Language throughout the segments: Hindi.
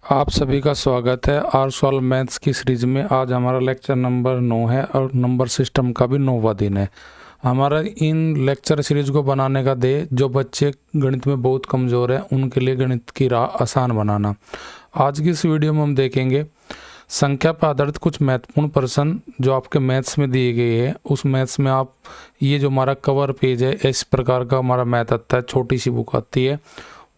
आप सभी का स्वागत है आर सॉल्व मैथ्स की सीरीज में। आज हमारा लेक्चर नंबर 9 है और नंबर सिस्टम का भी 9वां दिन है। हमारा इन लेक्चर सीरीज को बनाने का ध्येय जो बच्चे गणित में बहुत कमज़ोर हैं उनके लिए गणित की राह आसान बनाना। आज की इस वीडियो में हम देखेंगे संख्या पर आधारित कुछ महत्वपूर्ण प्रश्न जो आपके मैथ्स में दिए गए हैं। उस मैथ्स में आप ये जो हमारा कवर पेज है इस प्रकार का हमारा मैथ आता है, छोटी सी बुक आती है,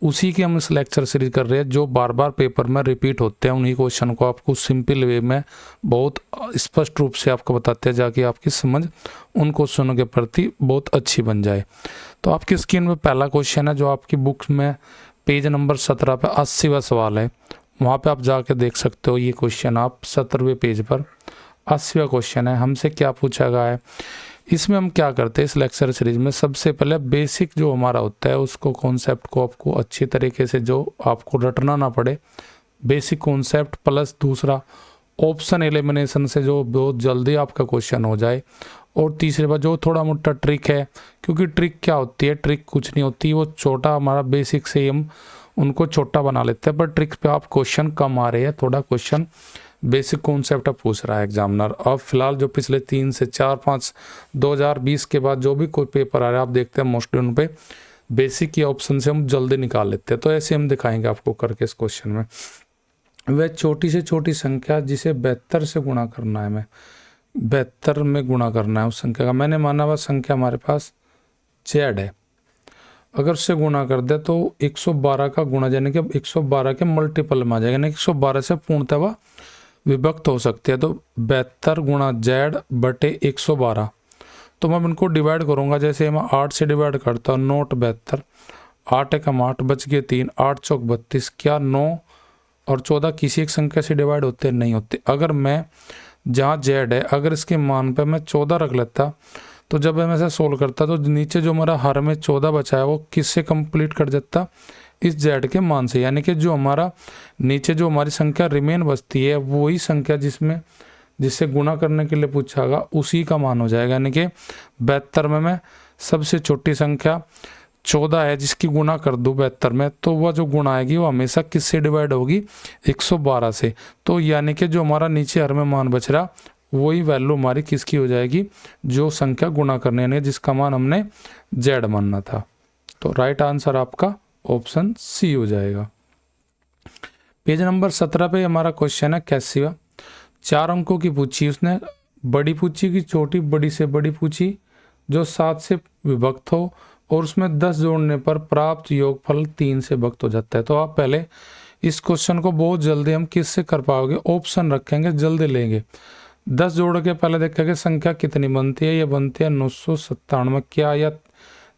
उसी की हम इस लेक्चर सीरीज कर रहे हैं जो बार बार पेपर में रिपीट होते हैं। उन्हीं क्वेश्चन को आपको सिंपल वे में बहुत स्पष्ट रूप से आपको बताते हैं जाकि आपकी समझ उन क्वेश्चनों के प्रति बहुत अच्छी बन जाए। तो आपकी स्क्रीन में पहला क्वेश्चन है जो आपकी बुक में पेज नंबर 17 पे 80वां सवाल है, वहाँ पे आप जाके देख सकते हो। ये क्वेश्चन आप 17वें पेज पर 80वां क्वेश्चन है। हमसे क्या पूछा गया है, इसमें हम क्या करते हैं इस लेक्चर सीरीज में, सबसे पहले बेसिक जो हमारा होता है उसको कॉन्सेप्ट को आपको अच्छी तरीके से जो आपको रटना ना पड़े, बेसिक कॉन्सेप्ट प्लस दूसरा ऑप्शन एलिमिनेशन से जो बहुत जल्दी आपका क्वेश्चन हो जाए, और तीसरी बात जो थोड़ा मोटा ट्रिक है, क्योंकि ट्रिक क्या होती है, ट्रिक कुछ नहीं होती, वो छोटा हमारा बेसिक से हम उनको छोटा बना लेते हैं, पर ट्रिक पे आप क्वेश्चन कम आ रहे हैं, थोड़ा क्वेश्चन बेसिक कॉन्सेप्ट अब पूछ रहा है एग्जामिनर। अब फिलहाल जो पिछले 3 से 4-5 2020 के बाद जो भी कोई पेपर आ रहा है आप देखते हैं मोस्टली उन पे बेसिक के ऑप्शन से हम जल्दी निकाल लेते हैं। तो ऐसे हम दिखाएंगे आपको करके इस क्वेश्चन में। वह छोटी से छोटी संख्या जिसे 72 से गुणा करना है, हमें 72 में गुणा करना है उस संख्या का। मैंने माना वह संख्या हमारे पास जेड है, अगर उससे गुणा कर दे तो 112 का गुणा यानी कि 112 के मल्टीपल में आ जाएगा, यानी 112 से पूर्णतः वह विभक्त हो सकती है। तो 72 गुणा जेड बटे 112, तो मैं इनको डिवाइड करूंगा। जैसे मैं 8 से डिवाइड करता हूँ, नोट 72, 8 एकम 8 बच गए 3, 8 चौक 32। क्या 9 और 14 किसी एक संख्या से डिवाइड होते नहीं होते। अगर मैं जहाँ जेड है अगर इसके मान पे मैं 14 रख लेता, तो जब मैं ऐसे सोल्व करता तो नीचे जो हमारा हर में 14 बचा है वो किससे कंप्लीट कर देता, इस जेड के मान से। यानी कि जो हमारा नीचे जो हमारी संख्या रिमेन बचती है वही संख्या जिससे गुणा करने के लिए पूछा गया उसी का मान हो जाएगा। यानी कि 72 में मैं सबसे छोटी संख्या 14 है जिसकी गुणा कर दूं 72 में, तो वह जो गुणा आएगी वो हमेशा किससे डिवाइड होगी, 112 से। तो यानी कि जो हमारा नीचे हर में मान बच रहा वही वैल्यू हमारी किसकी हो जाएगी, जो संख्या गुणा करने यानी जिसका मान हमने जेड मानना था। तो राइट आंसर आपका ऑप्शन सी हो जाएगा। पेज नंबर 17 पे हमारा क्वेश्चन है कैसिवा, 4 अंकों की पूछी, उसने बड़ी पूछी की छोटी, बड़ी से बड़ी पूछी जो 7 से विभक्त हो और उसमें 10 जोड़ने पर प्राप्त योगफल 3 से विभक्त हो जाता है। तो आप पहले इस क्वेश्चन को बहुत जल्दी हम किससे कर पाओगे, ऑप्शन रखेंगे, जल्दी लेंगे। 10 जोड़ के पहले देखेंगे संख्या कितनी बनती है, ये बनती है 997। क्या यह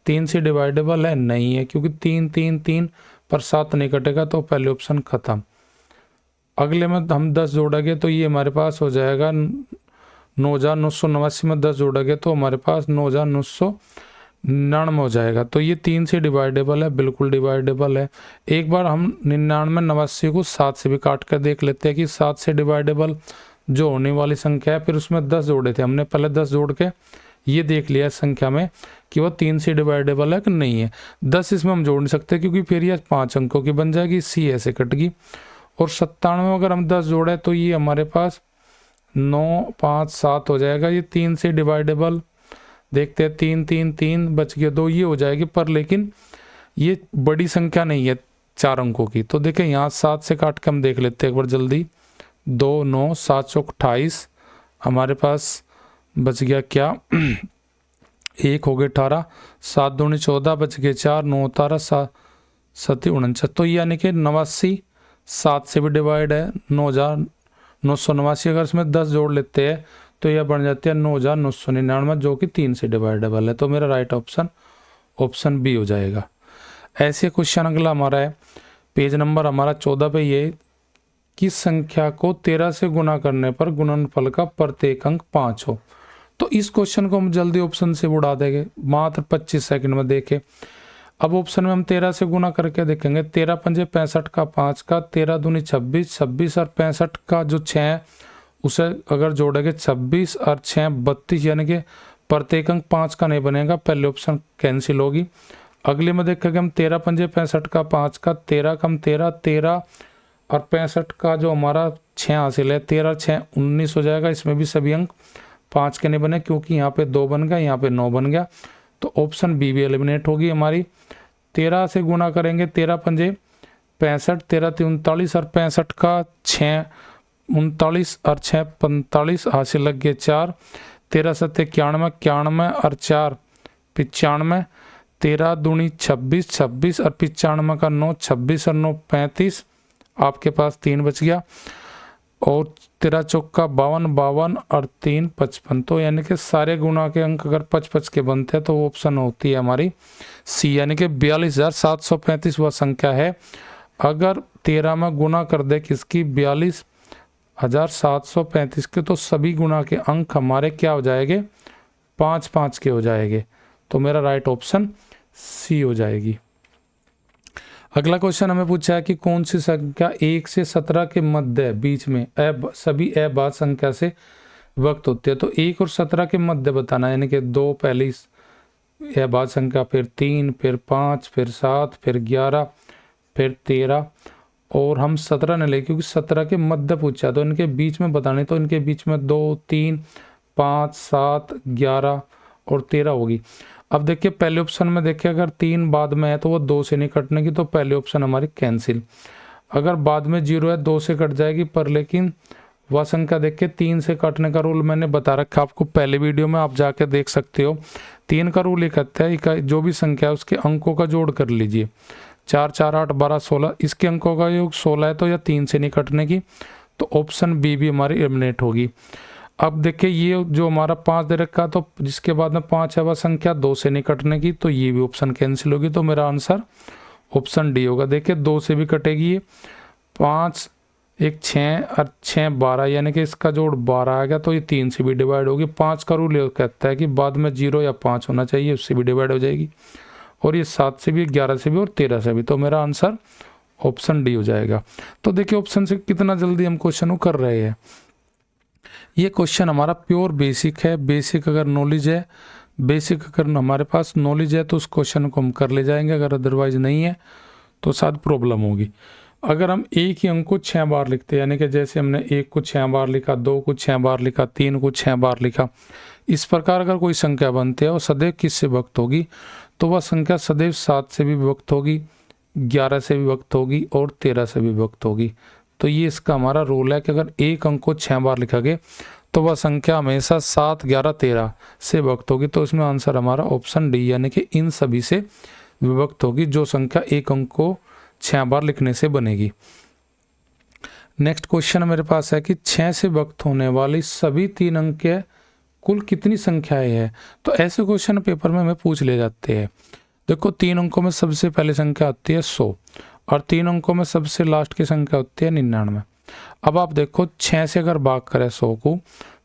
3 से डिवाइडेबल है, नहीं है, क्योंकि 3 3 3 पर 7 नहीं कटेगा, तो पहले ऑप्शन खत्म। अगले में हम 10 जोड़ेंगे तो ये हमारे पास हो जाएगा 9989 में 10 जोड़ेंगे तो हमारे पास 9999 हो जाएगा। तो ये 3 से डिवाइडेबल है, बिल्कुल डिवाइडेबल है। एक बार हम 9989 को 7 से भी काट कर देख लेते हैं कि 7 से डिवाइडेबल जो होने वाली संख्या है, फिर उसमें 10 जोड़े थे हमने, पहले 10 जोड़ के ये देख लिया संख्या में कि वो 3 से डिवाइडेबल है कि नहीं है। 10 इसमें हम जोड़ नहीं सकते क्योंकि फिर ये 5 अंकों की बन जाएगी, सी ऐसे कट गई। और 97 में अगर हम 10 जोड़े तो ये हमारे पास 9 5 7 हो जाएगा। ये 3 से डिवाइडेबल देखते हैं, 3 3 3 बच गया 2, ये हो जाएगी, पर लेकिन ये बड़ी संख्या नहीं है 4 अंकों की। तो देखें यहाँ 7 से काट के हम देख लेते हैं एक बार जल्दी, 2 9 7 चौक 28, हमारे पास बच गया क्या 1 हो गए 18, 7 दूनी 14 बच गए 4, 9 18 7 7 49। तो यानी कि 89 7 से भी डिवाइड है, 9989। अगर इसमें 10 जोड़ लेते हैं तो यह बन जाती है 9999 जो कि 3 से डिवाइडेबल है। तो मेरा राइट ऑप्शन ऑप्शन बी हो जाएगा। ऐसे क्वेश्चन अगला हमारा है पेज नंबर हमारा 14 पे, ये किस संख्या को 13 से गुणा करने पर गुणनफल का प्रत्येक अंक 5 हो। तो इस क्वेश्चन को हम जल्दी ऑप्शन से उड़ा देंगे, मात्र 25 सेकंड में देखें। अब ऑप्शन में हम 13 से गुणा करके देखेंगे, 13 पंजे 65 का 5 का, 13 दूनी 26, 26 और 65 का जो 6 है उसे अगर जोड़ेंगे 26 और 6 32, यानी कि प्रत्येक अंक 5 का नहीं बनेगा, पहले ऑप्शन कैंसिल होगी। अगले में देखेंगे हम 13 पंजे 65 का 5 का, 13 कम 13 13 और 65 का जो हमारा 6 हासिल है, 13 6 19 हो जाएगा। इसमें भी सभी अंक 5 के नहीं बने क्योंकि यहाँ पे 2 बन गया, यहाँ पे 9 बन गया, तो ऑप्शन बी भी एलिमिनेट होगी हमारी। 13 से गुना करेंगे, 13 पंजे 65, 13 3 39 और 65 का 6 39 और 6 45 हासिल लग गए 4, 13 7 91 91 और 4 95, 13 दूनी 26 26 और 95 का 9 26 और 9 35, आपके पास 3 बच गया। और 13 चौका 52 52 और 3 55, तो यानी कि सारे गुना के अंक अगर 55 के बनते हैं तो वो ऑप्शन होती है हमारी सी, यानी कि 42,735 वह संख्या है। अगर 13 में गुना कर दे किसकी 42,735 के, तो सभी गुना के अंक हमारे क्या हो जाएंगे 5 5 के हो जाएंगे, तो मेरा राइट ऑप्शन सी हो जाएगी। अगला क्वेश्चन हमें पूछा है कि कौन सी संख्या 1 से 17 के मध्य बीच में सभी अबाध संख्या से विभक्त होती है। तो 1 और 17 के मध्य बताना, यानी कि 2 पहली अबाध संख्या, फिर 3, फिर 5, फिर 7, फिर 11, फिर 13 और हम 17 ने ले क्योंकि 17 के मध्य पूछा, तो इनके बीच में बताने, तो इनके बीच में 2 3 5 7 11 और 13 होगी। अब देखिए पहले ऑप्शन में देखिए अगर 3 बाद में है तो वो 2 से नहीं कटने की, तो पहले ऑप्शन हमारी कैंसिल। अगर बाद में 0 है 2 से कट जाएगी, पर लेकिन वह संख्या देखिए 3 से कटने का रूल मैंने बता रखा आपको पहले वीडियो में, आप जाके देख सकते हो। 3 का रूल ये कहता है जो भी संख्या है उसके अंकों का जोड़ कर लीजिए, 4 4 8 12 16, इसके अंकों का योग 16 है, तो यह 3 से नहीं कटने की, तो ऑप्शन बी भी हमारी एलिमिनेट होगी। अब देखिए ये जो हमारा 5 दे रखा, तो जिसके बाद में 5 है वह संख्या 2 से नहीं कटने की, तो ये भी ऑप्शन कैंसिल होगी, तो मेरा आंसर ऑप्शन डी होगा। देखिए 2 से भी कटेगी, ये 5 1 6 और 6 12, यानी कि इसका जोड़ 12 आ गया, तो ये 3 से भी डिवाइड होगी। 5 का रूल कहता है कि बाद में 0 या 5 होना चाहिए, उससे भी डिवाइड हो जाएगी। और ये 7 से भी, 11 से भी और 13 से भी, तो मेरा आंसर ऑप्शन डी हो जाएगा। तो देखिए ऑप्शन से कितना जल्दी हम क्वेश्चन को कर रहे हैं। ये क्वेश्चन हमारा प्योर बेसिक है, बेसिक अगर नॉलेज है, बेसिक अगर हमारे पास नॉलेज है तो उस क्वेश्चन को हम कर ले जाएंगे, अगर अदरवाइज नहीं है तो शायद प्रॉब्लम होगी। अगर हम एक ही अंक को 6 बार लिखते हैं, यानी कि जैसे हमने 1 को 6 बार लिखा, 2 को 6 बार लिखा, 3 को 6 बार लिखा, इस प्रकार अगर कोई संख्या बनती है और सदैव किससे विभक्त होगी, तो वह संख्या सदैव 7 से भी विभक्त होगी, 11 से भी विभक्त होगी और 13 से भी विभक्त होगी। तो ये इसका हमारा रूल है कि अगर एक अंक को 6 बार लिखा गया तो वह संख्या हमेशा 7 11 13 से विभक्त होगी। तो इसमें आंसर हमारा ऑप्शन डी, यानी कि इन सभी से विभक्त होगी जो संख्या एक अंक को 6 बार लिखने से बनेगी। नेक्स्ट क्वेश्चन मेरे पास है कि 6 से विभक्त होने वाली सभी 3 अंक के कुल कितनी संख्याएं हैं। तो ऐसे क्वेश्चन पेपर में हमें पूछ ले जाते हैं। देखो 3 अंकों में सबसे पहली संख्या आती है 100 और 3 अंकों में सबसे लास्ट की संख्या होती है 99। अब आप देखो 6 से अगर भाग करें 100 को,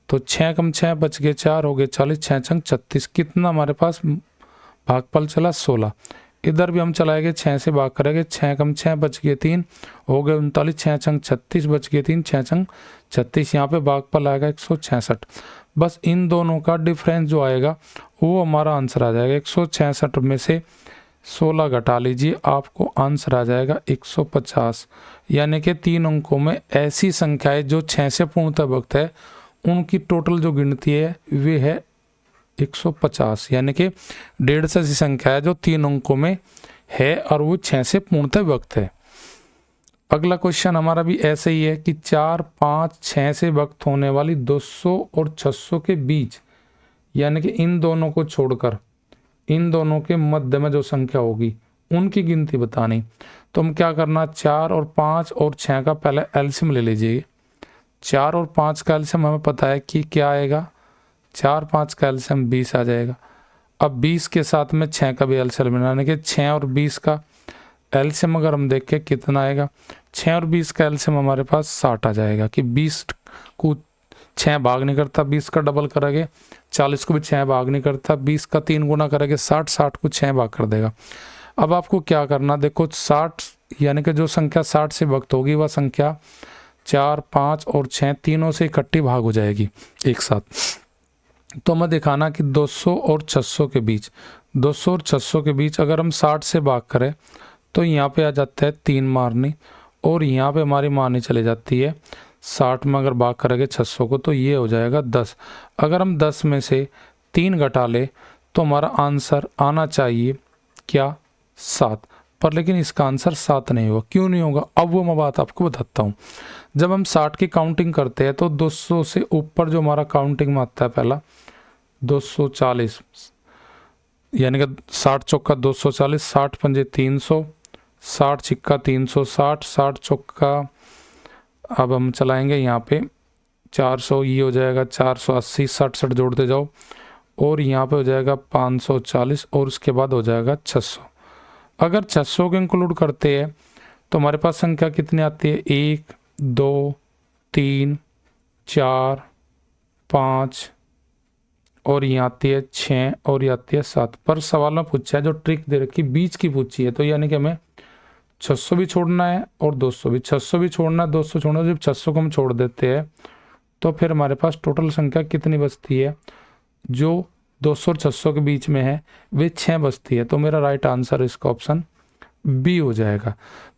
तो 6 कम 6 बच गए 4, हो गए 40, 6 छंग 36, कितना हमारे पास भागफल चला 16। इधर भी हम चलाएंगे 6 से भाग करेंगे, 6 कम 6 बच गए 3, हो गए 39, 6 छंग 36 बच गए 3, 6 छंग 36, यहाँ पे भागफल आएगा 166। बस इन दोनों का डिफरेंस जो आएगा वो हमारा आंसर आ जाएगा। 166 में से 16 घटा लीजिए, आपको आंसर आ जाएगा 150। यानी कि 3 अंकों में ऐसी संख्याएं जो 6 से पूर्णतः विभक्त है उनकी टोटल जो गिनती है वे है 150, यानी कि 150 ऐसी संख्या है जो 3 अंकों में है और वो 6 से पूर्णतः विभक्त है। अगला क्वेश्चन हमारा भी ऐसे ही है कि 4 5 6 से विभक्त होने वाली 200 और 600 के बीच, यानी कि इन दोनों को छोड़कर इन दोनों के मध्य में जो संख्या होगी उनकी गिनती बतानी। तो हम क्या करना, 4 और 5 और 6 का पहले एलसीएम ले लीजिए। 4 और 5 का एलसीएम हमें पता है कि क्या आएगा, 4 5 का एलसीएम 20 आ जाएगा। अब 20 के साथ में 6 का भी एलसीएम बनाने के 6 और 20 का एलसीएम अगर हम देखें कितना आएगा, 6 और 20 का एलसीएम हमारे पास 60 आ जाएगा। कि 20 को 6 भाग नहीं करता, 20 का डबल करेंगे 40 को भी 6 भाग नहीं करता, 20 का 3 गुना करेंगे 60, 60 को 6 भाग कर देगा। अब आपको क्या करना, देखो 60 यानी कि जो संख्या 60 से विभक्त होगी वह संख्या 4 5 और 6 तीनों से इकट्ठी भाग हो जाएगी एक साथ। तो हमें दिखाना कि 200 और 600 के बीच, 200 और 600 के बीच अगर हम 60 से भाग करें तो यहाँ पे आ जाता है 3 मारनी और यहाँ पे हमारी मानी चली जाती है 60 में अगर भाग करेंगे 600 को तो ये हो जाएगा 10। अगर हम 10 में से 3 घटा ले तो हमारा आंसर आना चाहिए क्या 7, पर लेकिन इसका आंसर 7 नहीं होगा। क्यों नहीं होगा, अब वो मैं बात आपको बताता हूँ। जब हम 60 की काउंटिंग करते हैं तो 200 से ऊपर जो हमारा काउंटिंग में आता है पहला 240, यानी कि 60 चौका 240, 60 पंजे 300, 60 छिक्का 360, 60 चौका अब हम चलाएंगे यहाँ पे 400, ये हो जाएगा 480, 60 जोड़ते जाओ और यहाँ पे हो जाएगा 540 और उसके बाद हो जाएगा 600। अगर 600 को इंक्लूड करते हैं तो हमारे पास संख्या कितनी आती है 1 2 3 4 5 और ये आती है 6 और ये आती है 7। पर सवाल में पूछा है जो ट्रिक दे रखी बीच की पूछी है, तो यानी कि हमें 600 भी छोड़ना है और 200 भी, 600 भी छोड़ना है 200 छोड़ना है। जब 600 को हम छोड़ देते हैं तो फिर हमारे पास टोटल संख्या कितनी बचती है, जो 200 और 600 के बीच में है वे 6 बचती है। तो मेरा राइट आंसर इसका ऑप्शन बी हो जाएगा।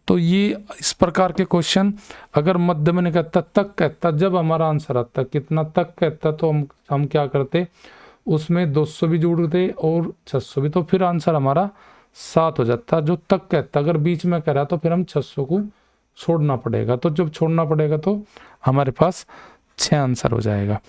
तो ये इस प्रकार के क्वेश्चन अगर मध्य में नहीं कहता तक कहता, जब हमारा आंसर आता कितना तक कहता तो हम क्या करते, उसमें 200 भी जोड़ते और 600 भी, तो फिर आंसर हमारा 7 हो जाता। जो तक कहता अगर बीच में कह रहा तो फिर हम 600 को छोड़ना पड़ेगा, तो जब छोड़ना पड़ेगा तो हमारे पास 6 आंसर हो जाएगा।